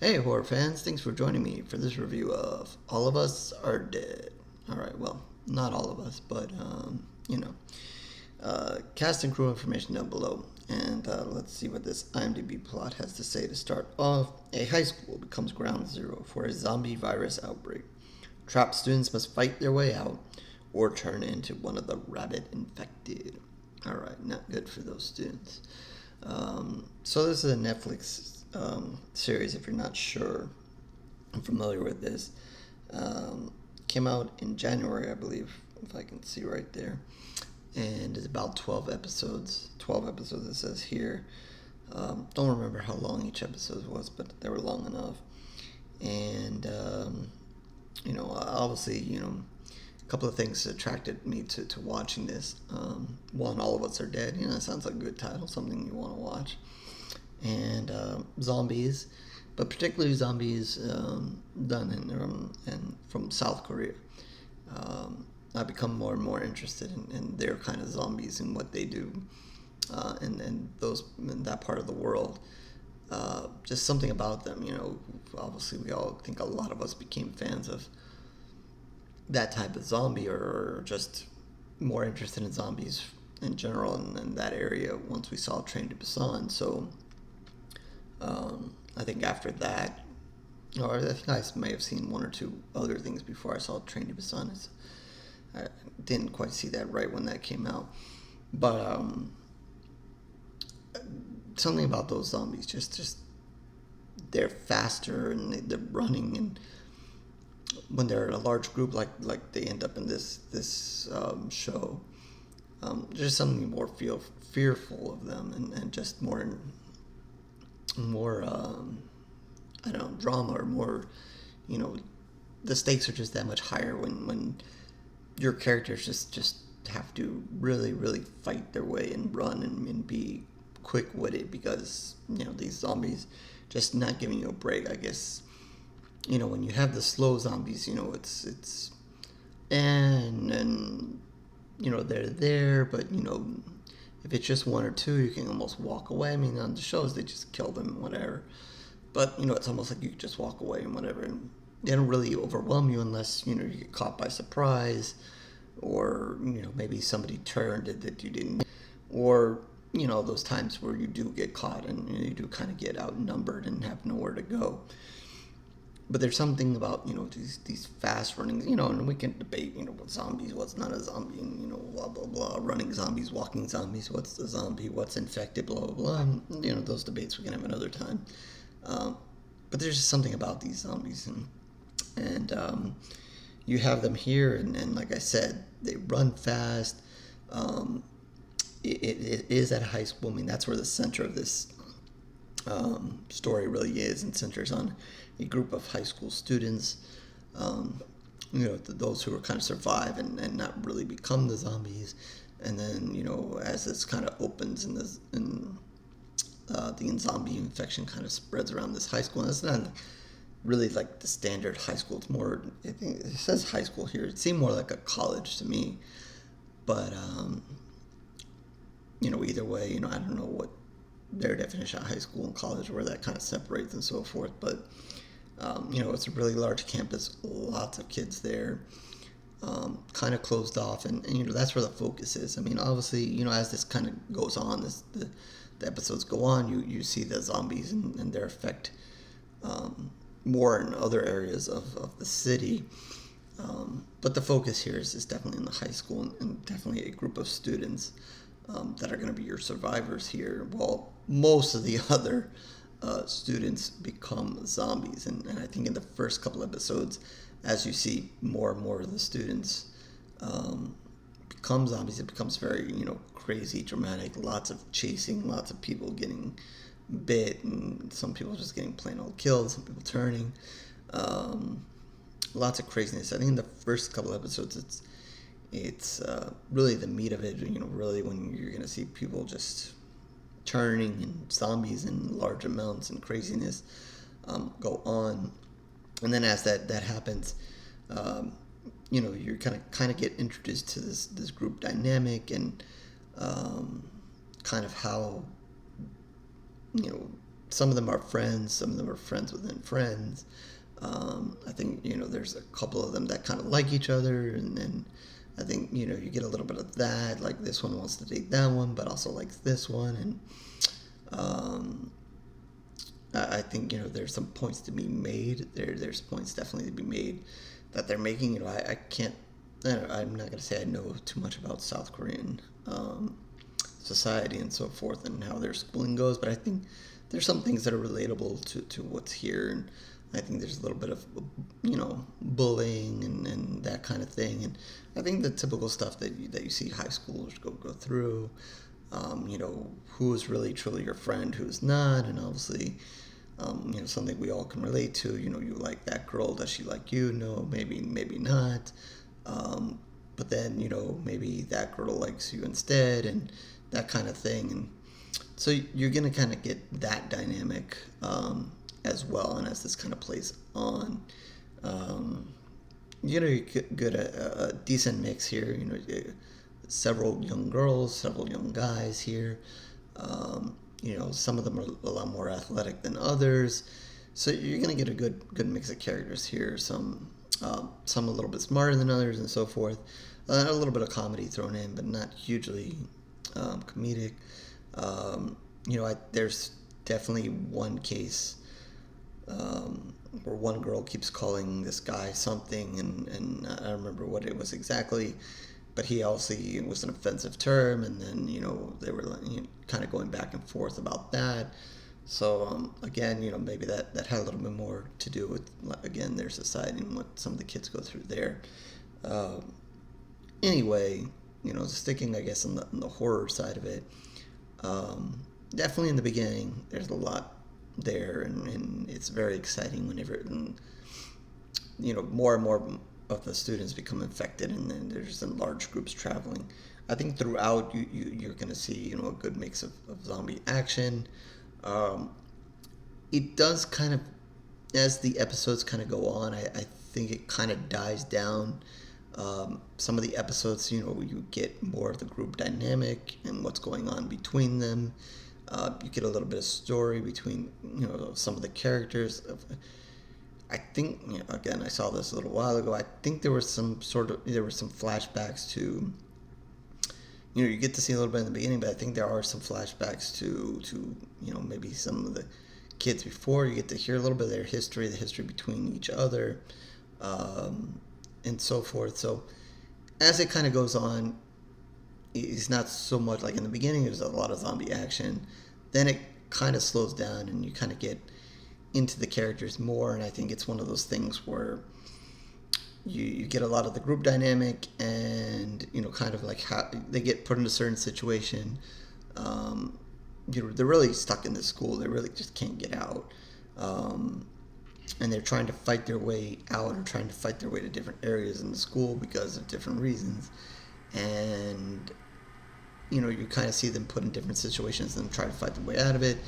Hey, horror fans, thanks for joining me for this review of All of Us Are Dead. Alright, well, not all of us, but, you know. Cast and crew information down below. And let's see what this IMDb plot has to say to start off. A high school becomes ground zero for a zombie virus outbreak. Trapped students must fight their way out or turn into one of the rabid infected. Alright, not good for those students. So this is a Netflix series, if you're not sure. I'm familiar with this. Came out in January, I believe, if I can see right there. And it's about 12 episodes. 12 episodes, it says here. Don't remember how long each episode was, but they were long enough. And, obviously, a couple of things attracted me to watching this. One, All of Us Are Dead. It sounds like a good title, something you want to watch. And zombies, but particularly zombies done from South Korea. I've become more and more interested in their kind of zombies and what they do, and those in that part of the world. Just something about them, Obviously, we all think a lot of us became fans of that type of zombie, or just more interested in zombies in general in that area once we saw Train to Busan. So I think after that, or I think I may have seen one or two other things before I saw Train to Busan. I didn't quite see that right when that came out, but something about those zombies, just they're faster and they're running, and when they're in a large group like they end up in this show, there's something more fearful of them, and just more I don't know, drama, or more, the stakes are just that much higher when your characters just have to really, really fight their way and run and be quick-witted, because, these zombies just not giving you a break, I guess. When you have the slow zombies, it's and they're there, but, if it's just one or two, you can almost walk away. I mean, on the shows, they just kill them and whatever. But, it's almost like you could just walk away and whatever. And they don't really overwhelm you unless, you get caught by surprise, or, maybe somebody turned it that you didn't. Or, those times where you do get caught and you do kind of get outnumbered and have nowhere to go. But there's something about, these fast running, and we can debate, what zombies, what's not a zombie, and, blah, blah, blah, running zombies, walking zombies, what's the zombie, what's infected, blah, blah, blah. And, those debates we can have another time. But there's just something about these zombies, and you have them here, and like I said, they run fast. It is at a high school. I mean, that's where the center of this story really is, and centers on a group of high school students, those who are kind of survive and not really become the zombies. And then, as this kind of opens and the zombie infection kind of spreads around this high school, and it's not really like the standard high school. It's more, I think it says high school here. It seemed more like a college to me, but either way, I don't know what their definition of high school and college, where that kind of separates and so forth. But it's a really large campus, lots of kids there, kind of closed off, and that's where the focus is. I mean, obviously, as this kind of goes on, the episodes go on, you see the zombies and their effect more in other areas of the city. But the focus here is definitely in the high school, and definitely a group of students that are going to be your survivors here. Well, most of the other students become zombies, and I think in the first couple episodes, as you see more and more of the students become zombies, it becomes very, crazy, dramatic, lots of chasing, lots of people getting bit, and some people just getting plain old killed, some people turning, lots of craziness. I think in the first couple episodes, it's really the meat of it, really when you're going to see people just turning, and zombies in large amounts, and craziness go on. And then as that happens, you're kind of get introduced to this group dynamic, and kind of how some of them are friends, some of them are friends within friends. I think, there's a couple of them that kind of like each other, and then I think, you get a little bit of that, like this one wants to date that one, but also likes this one, and I think, there's some points to be made. There's points definitely to be made that they're making. I can't, I'm not going to say I know too much about South Korean society and so forth and how their schooling goes, but I think there's some things that are relatable to what's here, and I think there's a little bit of, bullying and that kind of thing, and I think the typical stuff that you see high schoolers go through, who is really truly your friend, who's not, and obviously, something we all can relate to, you like that girl, does she like you? No, maybe not, but then, maybe that girl likes you instead, and that kind of thing, and so you're going to kind of get that dynamic, as well, and as this kind of plays on, you get a decent mix here. Several young girls, several young guys here. Some of them are a lot more athletic than others, so you're gonna get a good mix of characters here. Some a little bit smarter than others, and so forth. A little bit of comedy thrown in, but not hugely comedic. There's definitely one case where one girl keeps calling this guy something, and I don't remember what it was exactly, but it was an offensive term, and then, they were kind of going back and forth about that. So, again, maybe that had a little bit more to do with, again, their society and what some of the kids go through there. Anyway, sticking, I guess, on the horror side of it, definitely in the beginning, there's a lot there, and it's very exciting whenever, more and more of the students become infected, and then there's in large groups traveling. I think throughout you're going to see, a good mix of zombie action. It does kind of, as the episodes kind of go on, I think it kind of dies down. Some of the episodes, you get more of the group dynamic and what's going on between them. You get a little bit of story between, some of the characters. I think, again, I saw this a little while ago. I think there were some flashbacks to, you get to see a little bit in the beginning, but I think there are some flashbacks to maybe some of the kids before. You get to hear a little bit of their history, the history between each other, and so forth. So as it kind of goes on, it's not so much like in the beginning, there's a lot of zombie action. Then it kind of slows down, and you kind of get into the characters more, and I think it's one of those things where you get a lot of the group dynamic, and kind of like how they get put in a certain situation. They're really stuck in this school. They really just can't get out, and they're trying to fight their way out, or trying to fight their way to different areas in the school because of different reasons. And you kind of see them put in different situations and try to fight their way out of it.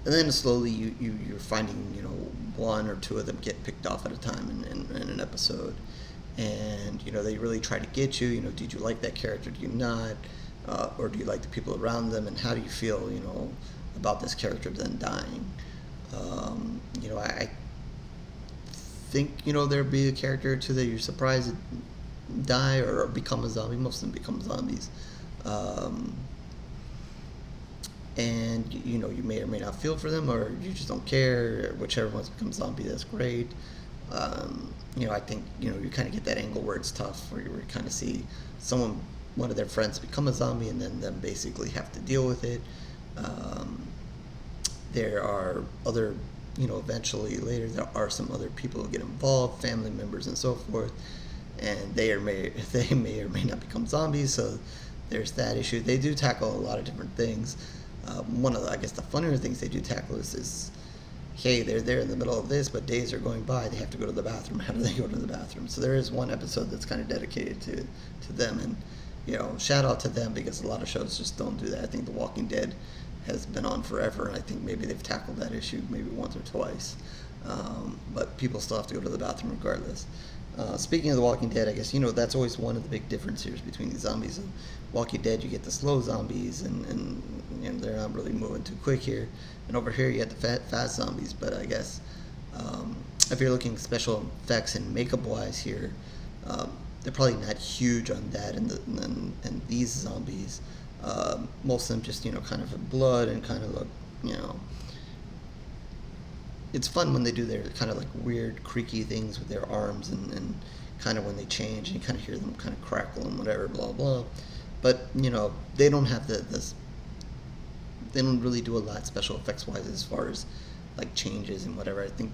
And then slowly you're finding, one or two of them get picked off at a time in an episode. And, they really try to get you, did you like that character, do you not? Or do you like the people around them? And how do you feel, about this character then dying? I think, there'd be a character or two that you're surprised die or become a zombie. Most of them become zombies. And you may or may not feel for them, or you just don't care. Whichever one's become zombie, that's great. I think you kind of get that angle where it's tough, where you kind of see one of their friends become a zombie, and then them basically have to deal with it. There are other, eventually later there are some other people who get involved, family members and so forth, and they may or may not become zombies. So there's that issue. They do tackle a lot of different things. One of the, I guess, the funnier things they do tackle is, hey, they're there in the middle of this, but days are going by. They have to go to the bathroom. How do they go to the bathroom? So there is one episode that's kind of dedicated to them, and shout out to them, because a lot of shows just don't do that. I think The Walking Dead has been on forever, and I think maybe they've tackled that issue maybe once or twice. But people still have to go to the bathroom regardless. Speaking of The Walking Dead, I guess, that's always one of the big differences between these zombies. In Walking Dead, you get the slow zombies, and they're not really moving too quick here. And over here, you get the fast zombies. But I guess if you're looking special effects and makeup wise here, they're probably not huge on that. And these zombies, most of them just kind of blood and kind of look, you know. It's fun when they do their kind of like weird creaky things with their arms, and kind of when they change and you kind of hear them kind of crackle and whatever, blah blah. But they don't have this. They don't really do a lot special effects wise as far as like changes and whatever. I think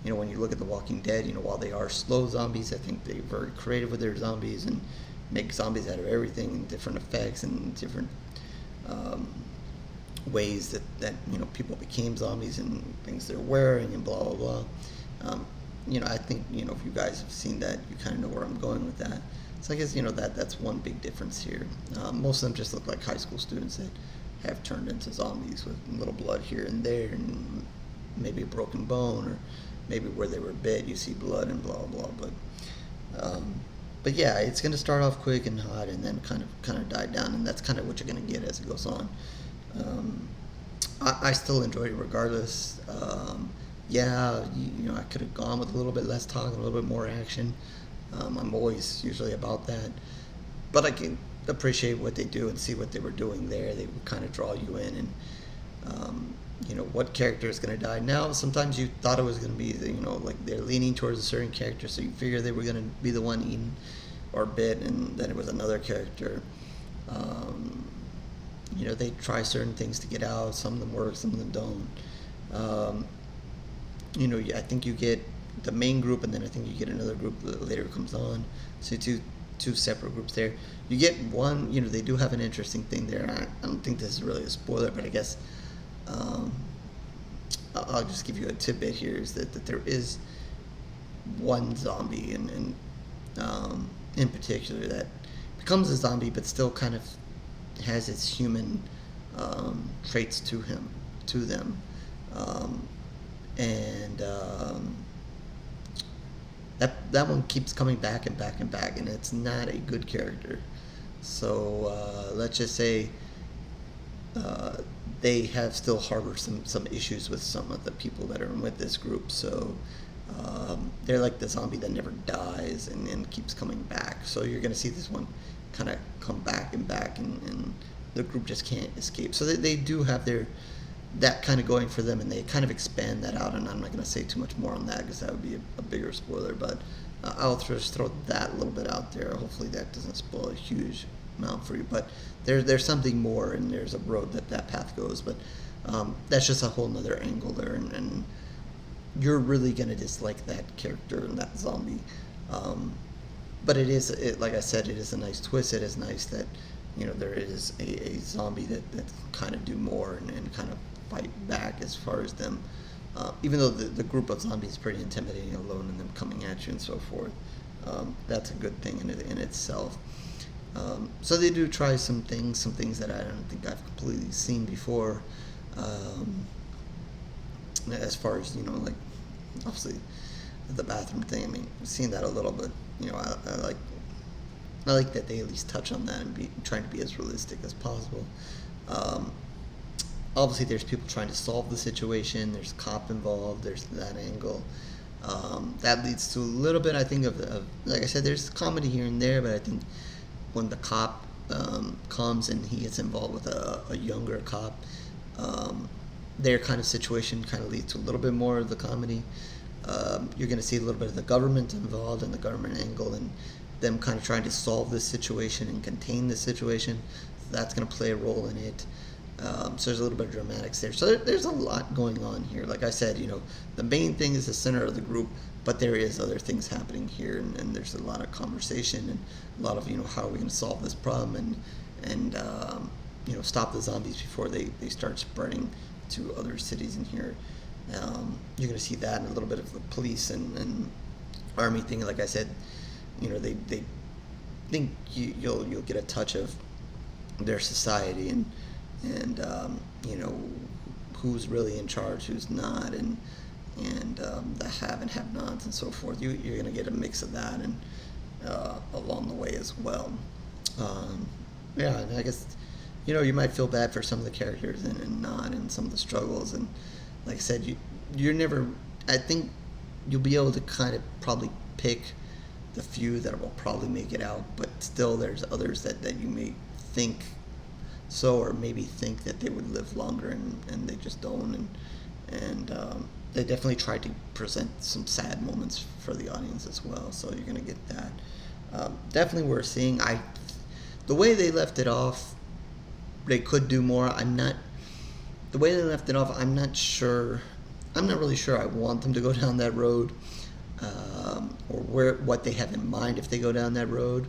when you look at The Walking Dead, while they are slow zombies, I think they're very creative with their zombies and make zombies out of everything and different effects and different ways that people became zombies and things they're wearing and blah blah blah. I think if you guys have seen that, you kind of know where I'm going with that. So I guess that's one big difference here. Most of them just look like high school students that have turned into zombies with a little blood here and there, and maybe a broken bone, or maybe where they were bit you see blood and blah blah. But yeah, it's going to start off quick and hot and then kind of die down, and that's kind of what you're going to get as it goes on. I still enjoyed it regardless. Yeah, I could have gone with a little bit less talk and a little bit more action. I'm always usually about that, but I can appreciate what they do and see what they were doing there. They would kind of draw you in, and what character is going to die. Now, sometimes you thought it was going to be, like they're leaning towards a certain character, so you figure they were going to be the one eaten or bit, and then it was another character. They try certain things to get out. Some of them work, some of them don't. I think you get the main group, and then I think you get another group that later comes on. So two separate groups there. You get one. They do have an interesting thing there. I don't think this is really a spoiler, but I guess I'll just give you a tidbit here. Is that there is one zombie in particular that becomes a zombie, but still kind of has its human traits to them, and that one keeps coming back and back and back, and it's not a good character. So let's just say they have still harbored some issues with some of the people that are with this group. So they're like the zombie that never dies and keeps coming back. So you're going to see this one kind of come back and back, and the group just can't escape. So they do have that kind of going for them, and they kind of expand that out. And I'm not going to say too much more on that because that would be a bigger spoiler. But I'll just throw that a little bit out there. Hopefully that doesn't spoil a huge amount for you. But there's something more, and there's a road that path goes. But that's just a whole nother angle there, and you're really going to dislike that character and that zombie. But like I said, it is a nice twist. It is nice that there is a zombie that kind of do more and kind of fight back as far as them. Even though the group of zombies is pretty intimidating alone, and them coming at you and so forth, that's a good thing in itself. So they do try some things that I don't think I've completely seen before. As far as like obviously the bathroom thing. I mean, I've seen that a little bit. I like that they at least touch on that and trying to be as realistic as possible. Obviously, there's people trying to solve the situation. There's a cop involved. There's that angle. That leads to a little bit, I think, of like I said, there's comedy here and there, but I think when the cop comes and he gets involved with a younger cop, their kind of situation kind of leads to a little bit more of the comedy. You're going to see a little bit of the government involved and the government angle, and them kind of trying to solve this situation and contain this situation. So that's going to play a role in it. So there's a little bit of dramatics there. So there's a lot going on here. Like I said, the main thing is the center of the group, but there is other things happening here, and there's a lot of conversation and a lot of, how are we going to solve this problem and stop the zombies before they start spreading to other cities in here. You're going to see that and a little bit of the police and army thing. Like I said, they think you'll get a touch of their society and who's really in charge, who's not, and and the have and have nots and so forth. You're going to get a mix of that and along the way as well. Um, yeah, and I guess you might feel bad for some of the characters and not, and some of the struggles, and like I said, you're never. I think you'll be able to kind of probably pick the few that will probably make it out, but still there's others that you may think so, or maybe think that they would live longer, and they just don't, and they definitely try to present some sad moments for the audience as well, so you're gonna get that. Definitely we're seeing the way they left it off, they could do more. The way they left it off, I'm not sure. I'm not really sure I want them to go down that road, or what they have in mind if they go down that road.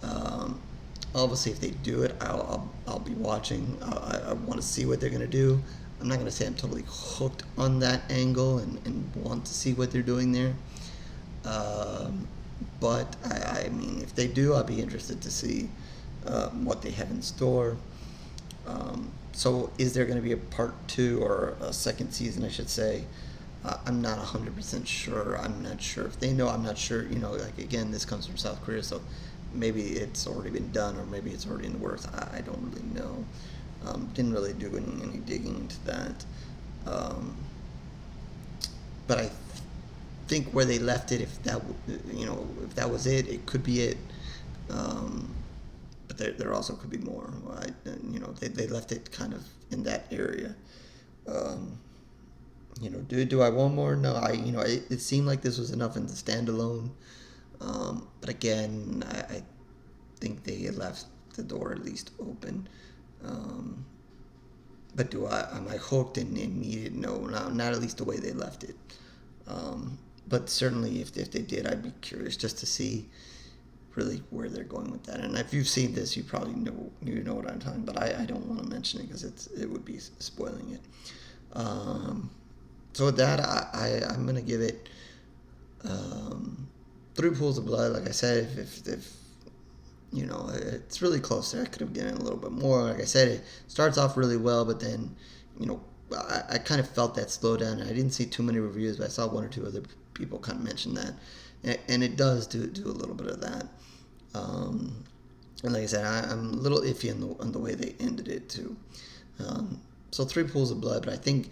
Um, Obviously, if they do it, I'll be watching. I want to see what they're gonna do. I'm not gonna say I'm totally hooked on that angle and want to see what they're doing there. Um, but I mean, if they do, I'll be interested to see what they have in store. So, is there going to be a part two or a second season, I should say? I'm not 100% sure. I'm not sure if they know. I'm not sure. Like, again, this comes from South Korea, so maybe it's already been done, or maybe it's already in the works. I don't really know. Didn't really do any digging into that. Um, but I think where they left it, if that was it, it could be it. Um, but there also could be more. They left it kind of in that area. Um, do I want more? No, it seemed like this was enough in the standalone. But again, I think they left the door at least open. Um, but am I hooked and need it? No, not at least the way they left it. But certainly, if they did, I'd be curious just to see really where they're going with that. And if you've seen this, you probably know what I'm talking about. I don't want to mention it because it would be spoiling it. So with that, I'm gonna give it 3 pools of blood. Like I said, if it's really close there. I could have given it a little bit more. Like I said, it starts off really well, but then I kind of felt that slowdown. I didn't see too many reviews, but I saw one or two other people kind of mention that, and it does do a little bit of that. And like I said, I'm a little iffy on the way they ended it too. So 3 pools of blood, but I think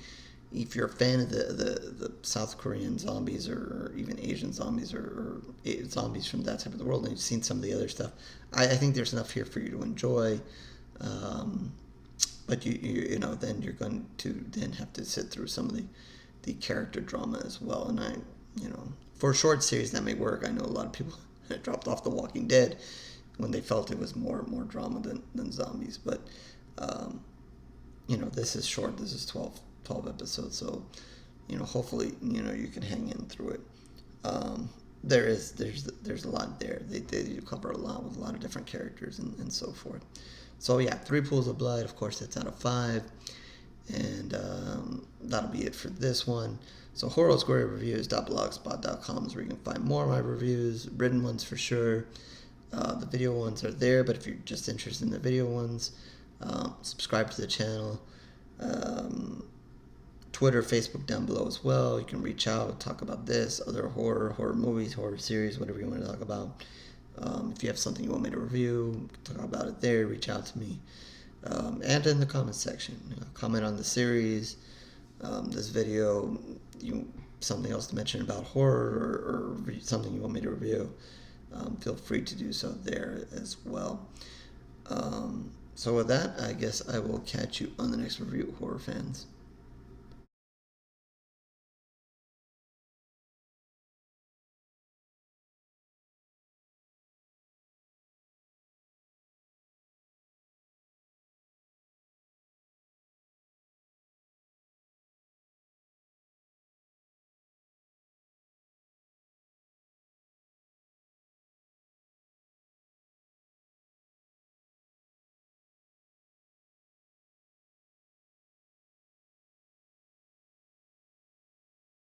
if you're a fan of the South Korean zombies, or even Asian zombies, or zombies from that type of the world, and you've seen some of the other stuff, I think there's enough here for you to enjoy. But then you're going to then have to sit through some of the character drama as well. And for a short series that may work. I know a lot of people dropped off The Walking Dead when they felt it was more drama than zombies. But this is short. This is 12 episodes, so hopefully you can hang in through it. There's a lot there. They do cover a lot with a lot of different characters and so forth. So yeah, 3 pools of blood. Of course, that's out of 5, and that'll be it for this one. So horosquarereviews.blogspot.com is where you can find more of my reviews, written ones for sure. The video ones are there, but if you're just interested in the video ones, subscribe to the channel. Twitter, Facebook down below as well. You can reach out, talk about this, other horror movies, horror series, whatever you want to talk about. If you have something you want me to review, talk about it there, reach out to me. And in the comments section, comment on the series, this video, something else to mention about horror, or something you want me to review. Feel free to do so there as well. So with that, I guess I will catch you on the next review, horror fans.